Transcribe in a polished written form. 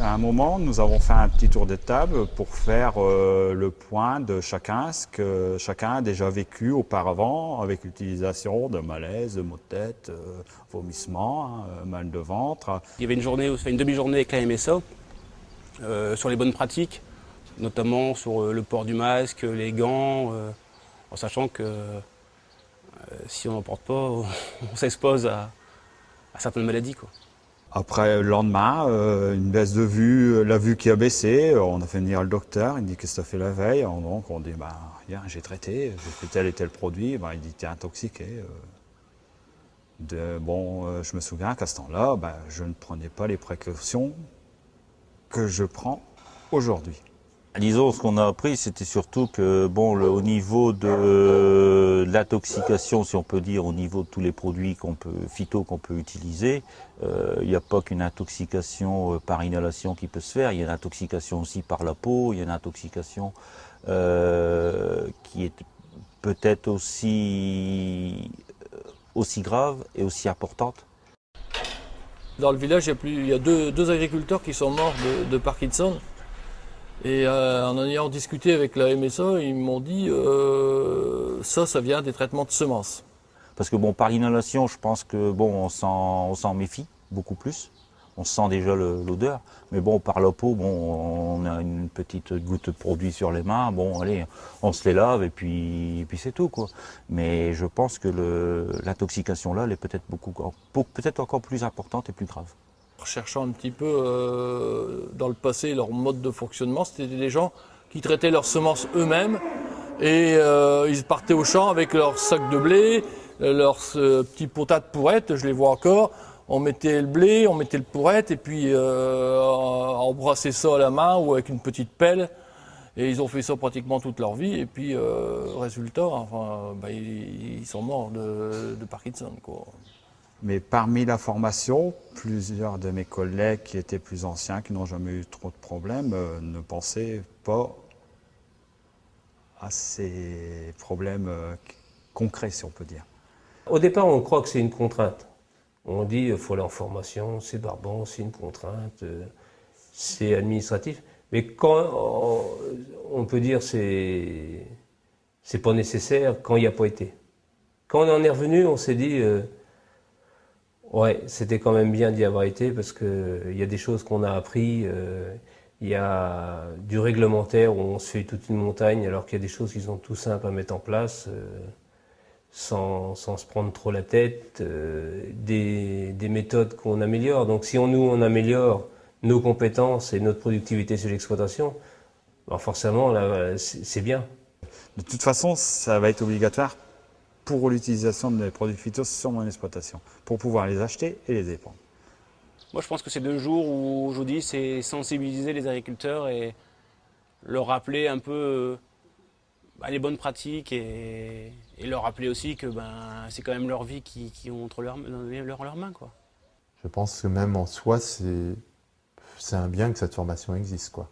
À un moment, nous avons fait un petit tour de table pour faire le point de chacun, ce que chacun a déjà vécu auparavant avec l'utilisation de malaise, de maux de tête, vomissements, mal de ventre. Il y avait une demi-journée avec la MSA sur les bonnes pratiques, notamment sur le port du masque, les gants, en sachant que si on n'en porte pas, on s'expose à certaines maladies, quoi. Après, le lendemain, une baisse de vue, la vue qui a baissé, on a fait venir le docteur, il dit qu'est-ce que tu as fait la veille, donc on dit, j'ai traité, j'ai fait tel et tel produit, il dit t'es intoxiqué. Je me souviens qu'à ce temps-là, je ne prenais pas les précautions que je prends aujourd'hui. Disons, ce qu'on a appris, c'était surtout que, au niveau de l'intoxication, si on peut dire, au niveau de tous les produits phyto qu'on peut utiliser, il n'y a pas qu'une intoxication par inhalation qui peut se faire, il y a une intoxication aussi par la peau, il y a une intoxication qui est peut-être aussi grave et aussi importante. Dans le village, il y a deux agriculteurs qui sont morts de Parkinson. Et en ayant discuté avec la MSA, ils m'ont dit ça vient des traitements de semences. Parce que par l'inhalation, je pense que on s'en méfie beaucoup plus. On sent déjà l'odeur. Mais par la peau, on a une petite goutte de produit sur les mains. Allez, on se les lave et puis c'est tout, quoi. Mais je pense que l'intoxication là, elle est peut-être encore plus importante et plus grave. Recherchant un petit peu dans le passé leur mode de fonctionnement, c'était des gens qui traitaient leurs semences eux-mêmes et ils partaient au champ avec leur sac de blé, leurs petits potas de pourrette, je les vois encore. On mettait le blé, on mettait le pourrette et puis on brassait ça à la main ou avec une petite pelle. Et ils ont fait ça pratiquement toute leur vie et puis résultat, ils sont morts de Parkinson, quoi. Mais parmi la formation, plusieurs de mes collègues qui étaient plus anciens, qui n'ont jamais eu trop de problèmes, ne pensaient pas à ces problèmes concrets, si on peut dire. Au départ, on croit que c'est une contrainte. On dit qu'il faut aller en formation, c'est barbant, c'est une contrainte, c'est administratif. Mais quand on peut dire que c'est pas nécessaire quand il n'y a pas été. Quand on en est revenu, on s'est dit ouais, c'était quand même bien d'y avoir été parce qu'il y a des choses qu'on a appris. Il y a du réglementaire où on se fait toute une montagne alors qu'il y a des choses qui sont tout simples à mettre en place sans se prendre trop la tête, des méthodes qu'on améliore. Donc si on améliore nos compétences et notre productivité sur l'exploitation, forcément là, c'est bien. De toute façon, ça va être obligatoire pour l'utilisation des produits phyto sur mon exploitation, pour pouvoir les acheter et les dépendre. Moi, je pense que c'est 2 jours où, je vous dis, c'est sensibiliser les agriculteurs et leur rappeler un peu les bonnes pratiques et leur rappeler aussi que c'est quand même leur vie qui ont entre leurs mains, quoi. Je pense que même en soi, c'est un bien que cette formation existe, quoi.